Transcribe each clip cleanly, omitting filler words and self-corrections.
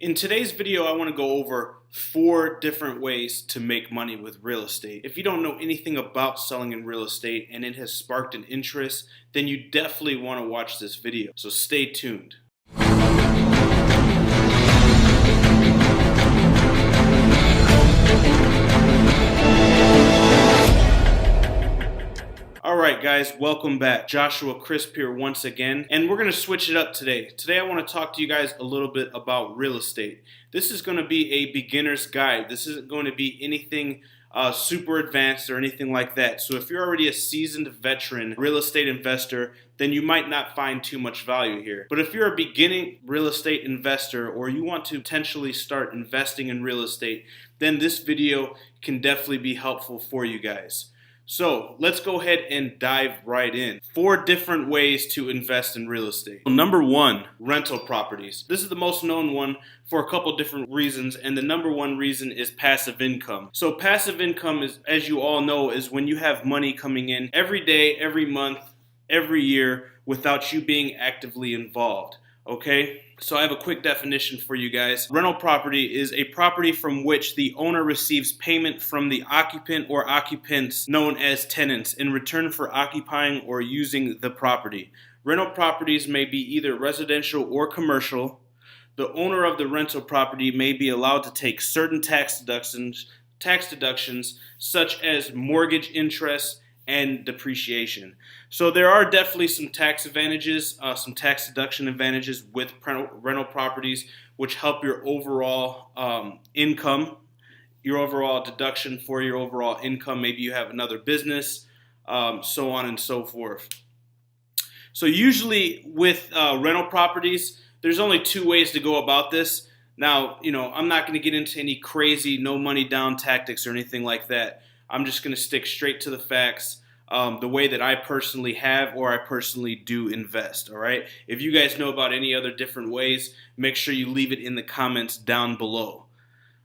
In today's video, I want to go over 4 different ways to make money with real estate. If you don't know anything about selling in real estate and it has sparked an interest, then you definitely want to watch this video. So stay tuned. Alright guys, welcome back. Joshua Crisp here once again, and we're going to switch it up today. Today I want to talk to you guys a little bit about real estate. This is going to be a beginner's guide. This isn't going to be anything super advanced or anything like that. So if you're already a seasoned veteran real estate investor, then you might not find too much value here. But if you're a beginning real estate investor or you want to potentially start investing in real estate, then this video can definitely be helpful for you guys. So let's go ahead and dive right in. 4 different ways to invest in real estate. Number 1, rental properties. This is the most known one for a couple different reasons, and the number 1 reason is passive income. So passive income is, as you all know, is when you have money coming in every day, every month, every year without you being actively involved. Okay? So I have a quick definition for you guys. Rental property is a property from which the owner receives payment from the occupant or occupants known as tenants in return for occupying or using the property. Rental properties may be either residential or commercial. The owner of the rental property may be allowed to take certain tax deductions such as mortgage interest and depreciation. So there are definitely some tax advantages, some tax deduction advantages with rental properties, which help your overall income, your overall deduction for your overall income. Maybe you have another business, so on and so forth. So usually with rental properties, there's only 2 ways to go about this. Now, I'm not going to get into any crazy no money down tactics or anything like that. I'm just going to stick straight to the facts, the way that I personally have or I personally do invest, all right? If you guys know about any other different ways, make sure you leave it in the comments down below,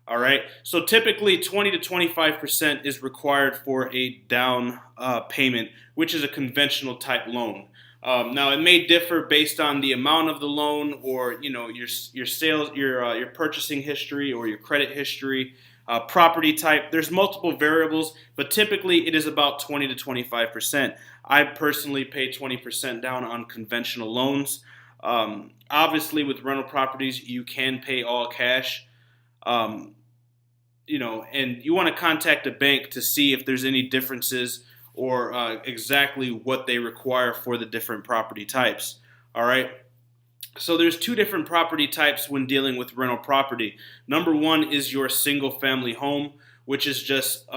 all right? So typically 20 to 25% is required for a down payment, which is a conventional type loan. Now it may differ based on the amount of the loan or your sales, your purchasing history or your credit history. Property type. There's multiple variables, but typically it is about 20 to 25%. I personally pay 20% down on conventional loans. Obviously, with rental properties, you can pay all cash. And you want to contact a bank to see if there's any differences or exactly what they require for the different property types. All right. So there's 2 different property types when dealing with rental property. Number 1 is your single family home, which is just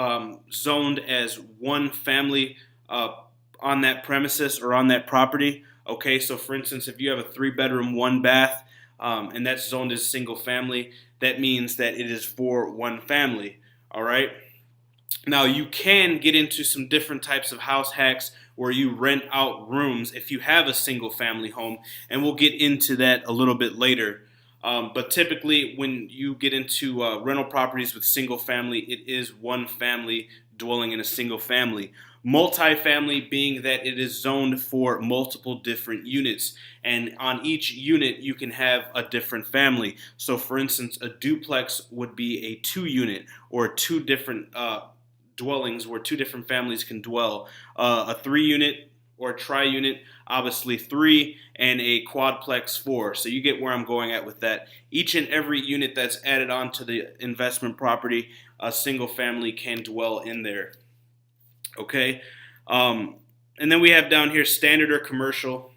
zoned as one family on that premises or on that property. Okay, so for instance, if you have a 3-bedroom, 1 bath, and that's zoned as single family, that means that it is for one family. All right. Now you can get into some different types of house hacks where you rent out rooms if you have a single family home, and we'll get into that a little bit later. But typically when you get into rental properties with single family, it is one family dwelling in a single family. Multifamily being that it is zoned for multiple different units, and on each unit you can have a different family. So for instance, a duplex would be a 2-unit or 2 different dwellings where 2 different families can dwell. A 3-unit or a tri-unit, obviously 3, and a quadplex 4. So you get where I'm going at with that. Each and every unit that's added onto the investment property, a single family can dwell in there. Okay, and then we have down here standard or commercial.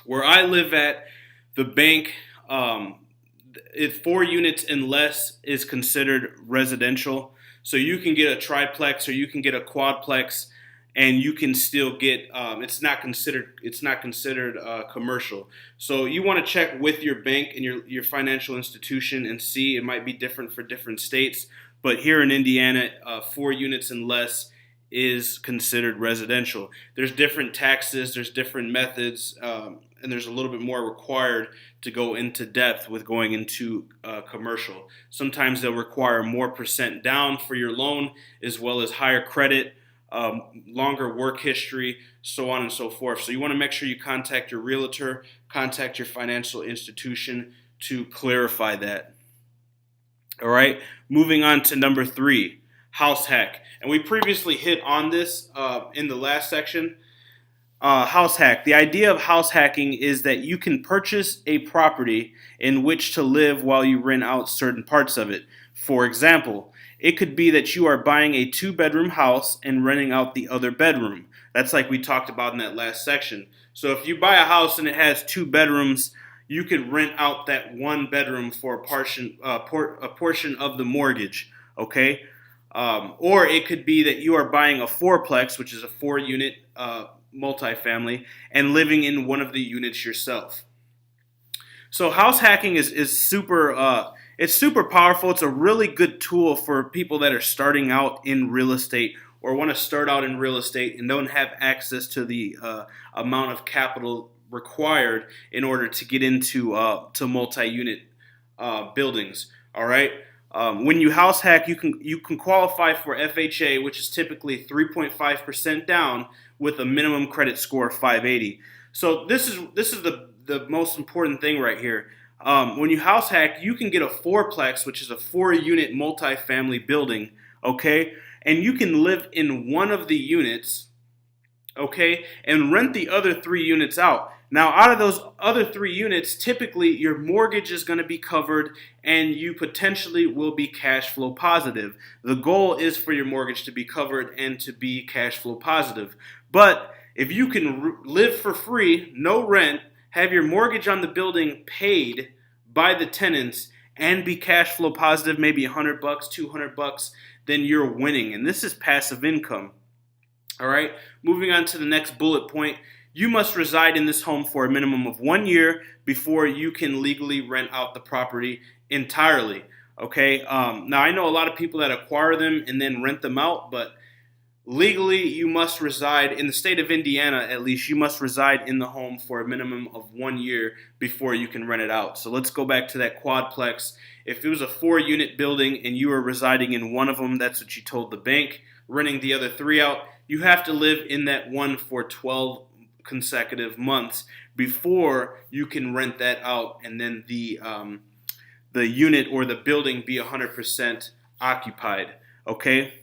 Where I live at, the bank, if 4 units and less is considered residential. So you can get a triplex or you can get a quadplex, and you can still get. It's not considered commercial. So you want to check with your bank and your financial institution and see. It might be different for different states, but here in Indiana, 4 units and less is considered residential. There's different taxes. There's different methods. And there's a little bit more required to go into depth with going into commercial. Sometimes they'll require more % down for your loan, as well as higher credit, longer work history, so on and so forth. So you want to make sure you contact your realtor, contact your financial institution to clarify that. All right, moving on to number 3, house hack. And we previously hit on this in the last section. House hack. The idea of house hacking is that you can purchase a property in which to live while you rent out certain parts of it. For example, it could be that you are buying a 2-bedroom house and renting out the other bedroom. That's like we talked about in that last section. So if you buy a house and it has 2 bedrooms, you could rent out that 1 bedroom for a portion of the mortgage. Okay. Or it could be that you are buying a fourplex, which is a 4-unit multifamily, and living in one of the units yourself. So house hacking is super it's super powerful. It's a really good tool for people that are starting out in real estate or want to start out in real estate and don't have access to the amount of capital required in order to get into to multi-unit buildings. All right. When you house hack, you can qualify for FHA, which is typically 3.5% down with a minimum credit score of 580. So this is the most important thing right here. When you house hack, you can get a fourplex, which is a 4-unit multifamily building, okay, and you can live in one of the units, okay, and rent the other 3 units out. Now, out of those other 3 units, typically your mortgage is going to be covered and you potentially will be cash flow positive. The goal is for your mortgage to be covered and to be cash flow positive. But if you can live for free, no rent, have your mortgage on the building paid by the tenants, and be cash flow positive, maybe $100, $200, then you're winning. And this is passive income. All right, moving on to the next bullet point. You must reside in this home for a minimum of 1 year before you can legally rent out the property entirely. Okay, now I know a lot of people that acquire them and then rent them out, but legally you must reside in the state of Indiana, at least you must reside in the home for a minimum of 1 year before you can rent it out. So let's go back to that quadplex. If it was a 4-unit building and you were residing in one of them, that's what you told the bank, renting the other 3 out, you have to live in that one for 12 consecutive months before you can rent that out, and then the unit or the building be 100% occupied. Okay.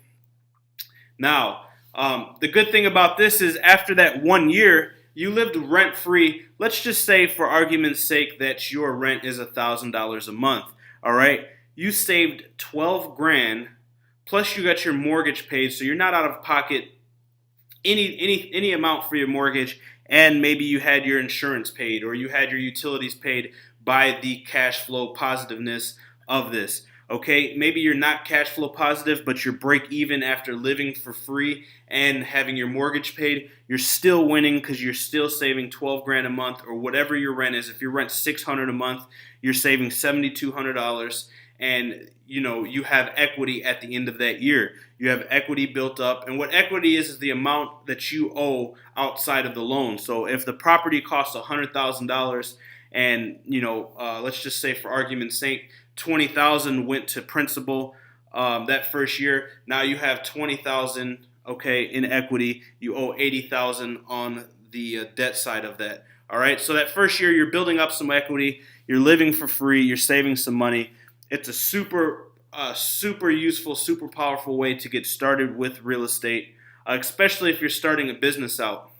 Now, the good thing about this is after that 1 year, you lived rent free. Let's just say, for argument's sake, that your rent is $1,000 a month. All right, you saved 12 grand, plus you got your mortgage paid, so you're not out of pocket any amount for your mortgage, and maybe you had your insurance paid or you had your utilities paid by the cash flow positiveness of this. Okay, maybe you're not cash flow positive, but you're break even after living for free and having your mortgage paid. You're still winning because you're still saving 12 grand a month, or whatever your rent is. If your rent's $600 a month, you're saving $7,200, and you have equity at the end of that year. You have equity built up, and what equity is the amount that you owe outside of the loan. So if the property costs $100,000, and let's just say, for argument's sake, 20,000 went to principal that first year. Now you have 20,000, okay, in equity. You owe 80,000 on the debt side of that. All right. So that first year, you're building up some equity. You're living for free. You're saving some money. It's a super useful, super powerful way to get started with real estate, especially if you're starting a business out.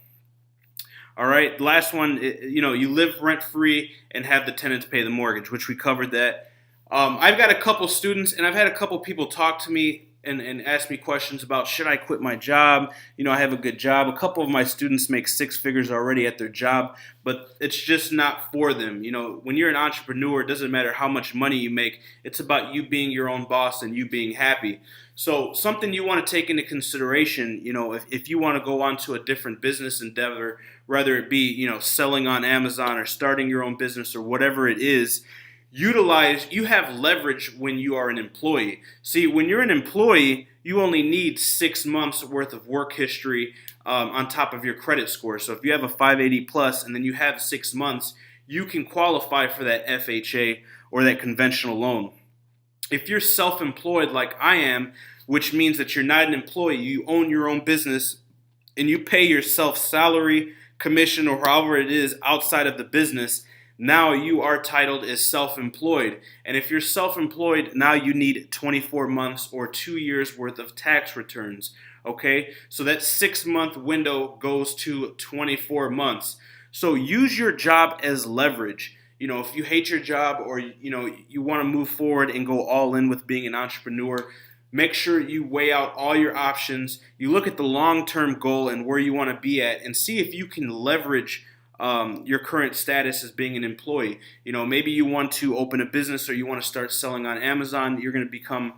All right. The last one, you live rent free and have the tenants pay the mortgage, which we covered that. I've got a couple students, and I've had a couple people talk to me and ask me questions about, should I quit my job? I have a good job. A couple of my students make 6 figures already at their job, but it's just not for them. When you're an entrepreneur, it doesn't matter how much money you make. It's about you being your own boss and you being happy. So something you want to take into consideration, if you want to go on to a different business endeavor, whether it be, selling on Amazon or starting your own business or whatever it is, you have leverage when you are an employee. See, when you're an employee, you only need 6 months worth of work history on top of your credit score. So if you have a 580 plus and then you have 6 months, you can qualify for that FHA or that conventional loan. If you're self-employed like I am, which means that you're not an employee, you own your own business, and you pay yourself salary, commission, or however it is outside of the business, Now you are titled as self-employed. And if you're self-employed, now you need 24 months or 2 years worth of tax returns. Okay, so that 6 month window goes to 24 months. So use your job as leverage. If you hate your job, or you want to move forward and go all in with being an entrepreneur, make sure you weigh out all your options. You look at the long-term goal and where you want to be at, and see if you can leverage your current status as being an employee. Maybe you want to open a business, or you want to start selling on Amazon. You're going to become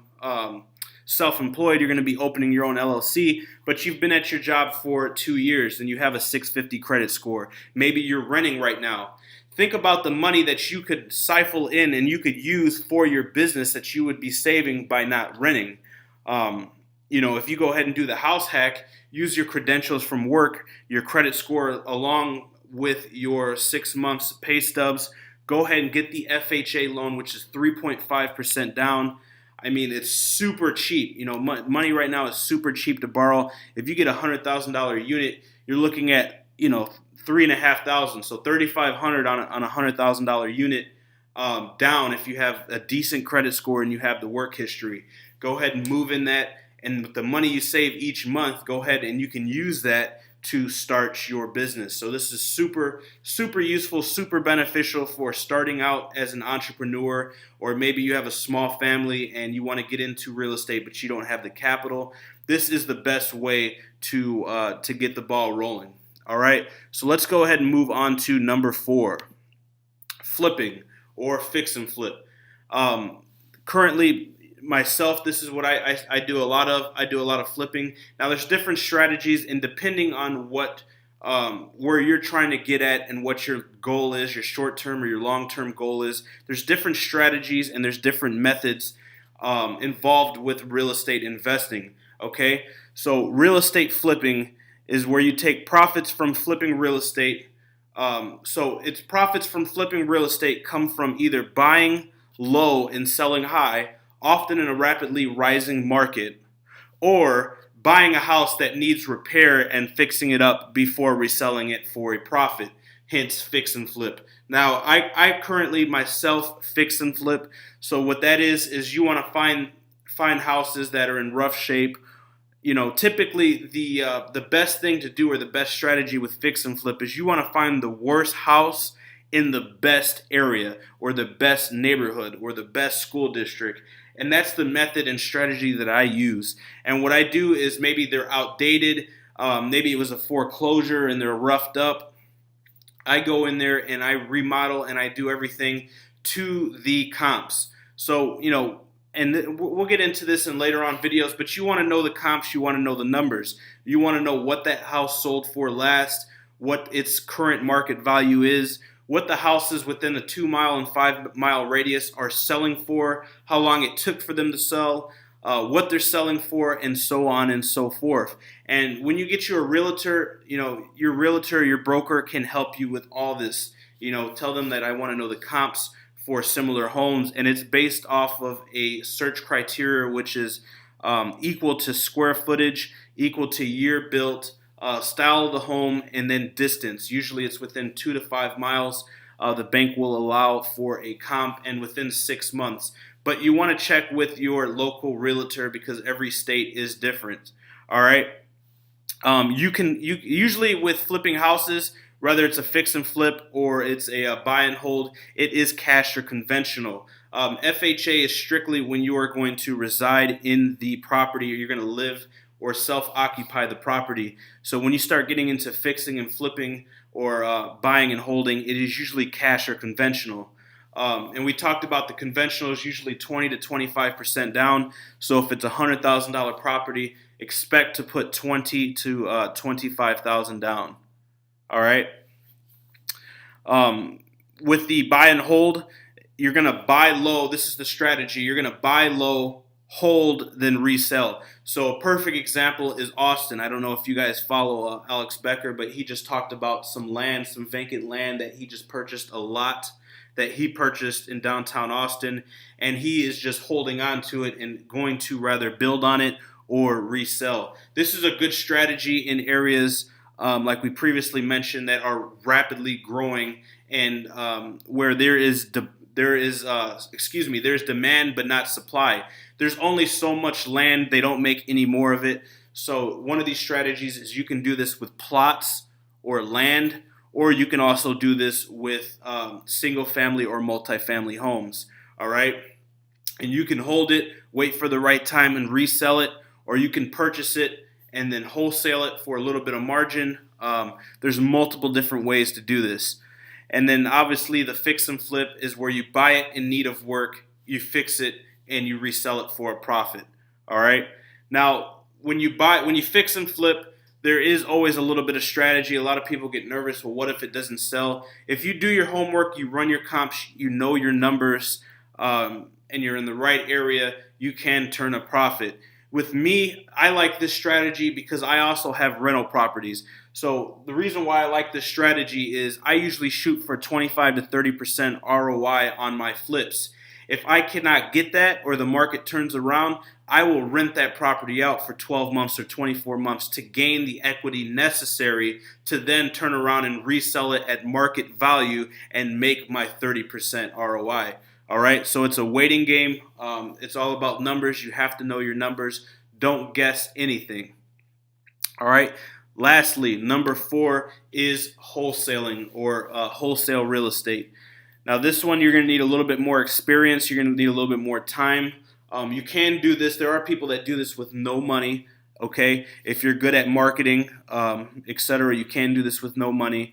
self-employed. You're going to be opening your own LLC, but you've been at your job for 2 years and you have a 650 credit score. Maybe you're renting right now. Think about the money that you could siphon in and you could use for your business that you would be saving by not renting. If you go ahead and do the house hack, use your credentials from work, your credit score, along with your 6 months pay stubs. Go ahead and get the FHA loan, which is 3.5% down. I mean, it's super cheap. Money right now is super cheap to borrow. If you get a $100,000 unit, you're looking at, $3,500, so $3,500 on a $100,000 unit down. If you have a decent credit score and you have the work history, go ahead and move in that. And with the money you save each month, go ahead and you can use that to start your business. So this is super, super useful, super beneficial for starting out as an entrepreneur, or maybe you have a small family and you want to get into real estate, but you don't have the capital. This is the best way to get the ball rolling. All right, so let's go ahead and move on to number 4, flipping or fix and flip. Currently, myself, this is what I do a lot of. I do a lot of flipping. Now, there's different strategies, and depending on what where you're trying to get at and what your goal is, your short-term or your long-term goal is, there's different strategies and there's different methods involved with real estate investing. Okay, so real estate flipping is where you take profits from flipping real estate. So it's profits from flipping real estate come from either buying low and selling high, often in a rapidly rising market, or buying a house that needs repair and fixing it up before reselling it for a profit, hence fix and flip. Now, I currently myself fix and flip. So what that is you want to find houses that are in rough shape. Typically the best thing to do, or the best strategy with fix and flip, is you want to find the worst house in the best area, or the best neighborhood, or the best school district. And that's the method and strategy that I use. And what I do is, maybe they're outdated, maybe it was a foreclosure and they're roughed up. I go in there and I remodel and I do everything to the comps. So, and we'll get into this in later on videos, but you want to know the comps, you want to know the numbers. You want to know what that house sold for last, what its current market value is, what the houses within the 2 mile and 5 mile radius are selling for, how long it took for them to sell, what they're selling for, and so on and so forth. And when you get you a realtor, your broker can help you with all this. Tell them that I want to know the comps for similar homes, and it's based off of a search criteria, which is equal to square footage, equal to year built, style of the home, and then distance. Usually it's within 2 to 5 miles. The bank will allow for a comp, and within 6 months. But you want to check with your local realtor because every state is different. All right. You usually with flipping houses, whether it's a fix and flip or it's a buy and hold, it is cash or conventional. FHA is strictly when you are going to reside in the property, or you're going to live or self-occupy the property. So when you start getting into fixing and flipping, or buying and holding, it is usually cash or conventional. And we talked about the conventional is usually 20 to 25% down. So if it's a $100,000 property, expect to put 20 to 25,000 down. All right. With the buy and hold, you're going to buy low. This is the strategy. You're going to buy low, hold, then resell. So a perfect example is Austin. I don't know if you guys follow Alex Becker, but he just talked about some vacant land that he just purchased, a lot that he purchased in downtown Austin, and he is just holding on to it and going to rather build on it or resell. This is a good strategy in areas like we previously mentioned that are rapidly growing and where there's demand but not supply. There's only so much land, they don't make any more of it. So one of these strategies is you can do this with plots or land, or you can also do this with single family or multifamily homes. All right, and you can hold it, wait for the right time and resell it, or you can purchase it and then wholesale it for a little bit of margin. There's multiple different ways to do this. And then obviously the fix and flip is where you buy it in need of work, you fix it, and you resell it for a profit. All right. Now, when you fix and flip, there is always a little bit of strategy. A lot of people get nervous. Well, what if it doesn't sell? If you do your homework, you run your comps, you know your numbers, and you're in the right area, you can turn a profit. With me, I like this strategy because I also have rental properties. So the reason why I like this strategy is I usually shoot for 25 to 30% ROI on my flips. If I cannot get that or the market turns around, I will rent that property out for 12 months or 24 months to gain the equity necessary to then turn around and resell it at market value and make my 30% ROI. All right, so it's a waiting game. It's all about numbers. You have to know your numbers. Don't guess anything. All right. Lastly, number 4 is wholesaling or wholesale real estate. Now, this one you're going to need a little bit more experience. You're going to need a little bit more time. You can do this. There are people that do this with no money. Okay, if you're good at marketing, etc., you can do this with no money.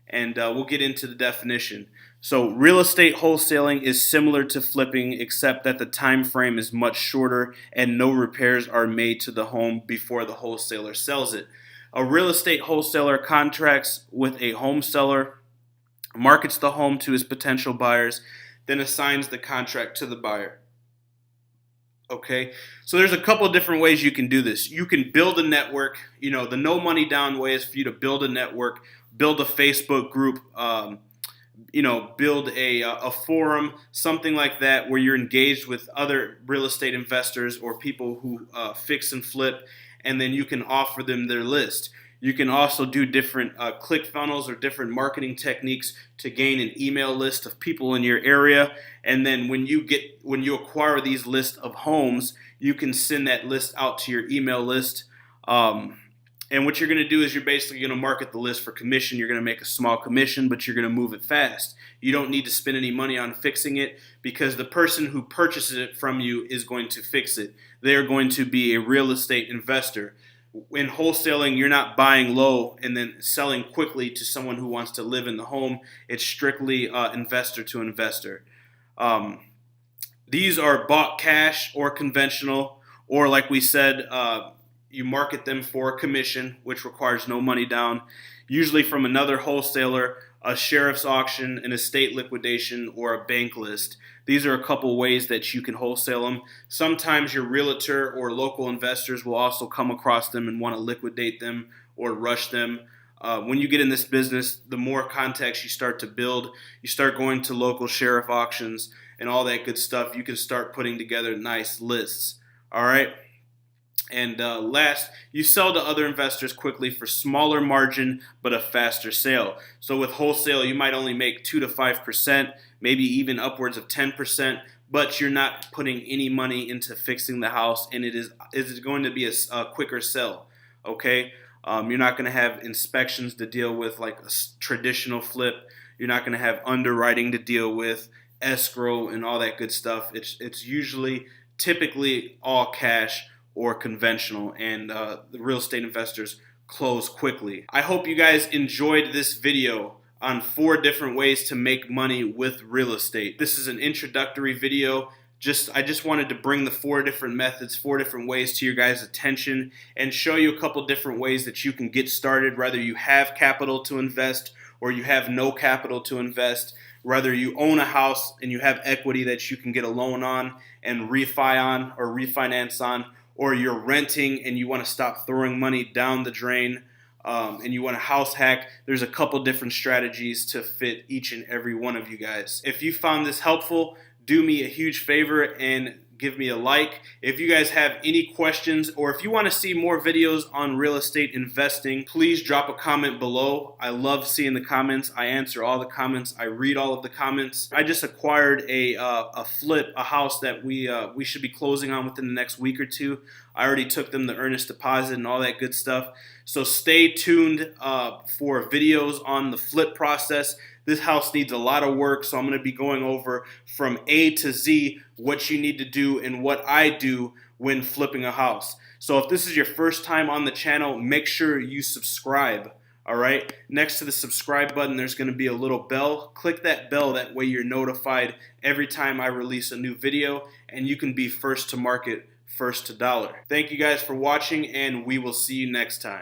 And we'll get into the definition. So real estate wholesaling is similar to flipping, except that the time frame is much shorter and no repairs are made to the home before the wholesaler sells it. A real estate wholesaler contracts with a home seller, markets the home to his potential buyers, then assigns the contract to the buyer. Okay, so there's a couple of different ways you can do this. You can build a network. The no money down way is for you to build a network, build a Facebook group, build a forum, something like that, where you're engaged with other real estate investors or people who fix and flip, and then you can offer them their list. You can also do different click funnels or different marketing techniques to gain an email list of people in your area. And then when you acquire these lists of homes, you can send that list out to your email list. And what you're going to do is you're basically going to market the list for commission. You're going to make a small commission, but you're going to move it fast. You don't need to spend any money on fixing it because the person who purchases it from you is going to fix it. They're going to be a real estate investor. In wholesaling, you're not buying low and then selling quickly to someone who wants to live in the home. It's strictly investor to investor. These are bought cash or conventional, or like we said, you market them for a commission, which requires no money down, usually from another wholesaler, a sheriff's auction, an estate liquidation, or a bank list. These are a couple ways that you can wholesale them. Sometimes your realtor or local investors will also come across them and want to liquidate them or rush them. When you get in this business, the more contacts you start to build, you start going to local sheriff auctions and all that good stuff, you can start putting together nice lists. All right? And last, you sell to other investors quickly for smaller margin but a faster sale. So with wholesale, you might only make 2 to 5%, maybe even upwards of 10%, but you're not putting any money into fixing the house, and it is going to be a quicker sell. Okay, you're not going to have inspections to deal with like a traditional flip. You're not going to have underwriting to deal with, escrow, and all that good stuff. It's usually typically all cash or conventional, and the real estate investors close quickly. I hope you guys enjoyed this video on 4 different ways to make money with real estate. This is an introductory video. I just wanted to bring the 4 different methods, 4 different ways to your guys' attention and show you a couple different ways that you can get started, whether you have capital to invest or you have no capital to invest, whether you own a house and you have equity that you can get a loan on and refi on or refinance on, or you're renting and you want to stop throwing money down the drain, and you want to house hack. There's a couple different strategies to fit each and every one of you guys. If you found this helpful, do me a huge favor and give me a like. If you guys have any questions or if you want to see more videos on real estate investing, please drop a comment below. I love seeing the comments. I answer all the comments. I read all of the comments. I just acquired a house that we should be closing on within the next week or two. I already took them the earnest deposit and all that good stuff. So stay tuned for videos on the flip process. This house needs a lot of work, so I'm going to be going over from A to Z what you need to do and what I do when flipping a house. So if this is your first time on the channel, make sure you subscribe. All right, next to the subscribe button, there's going to be a little bell. Click that bell, that way you're notified every time I release a new video, and you can be first to market, first to dollar. Thank you guys for watching, and we will see you next time.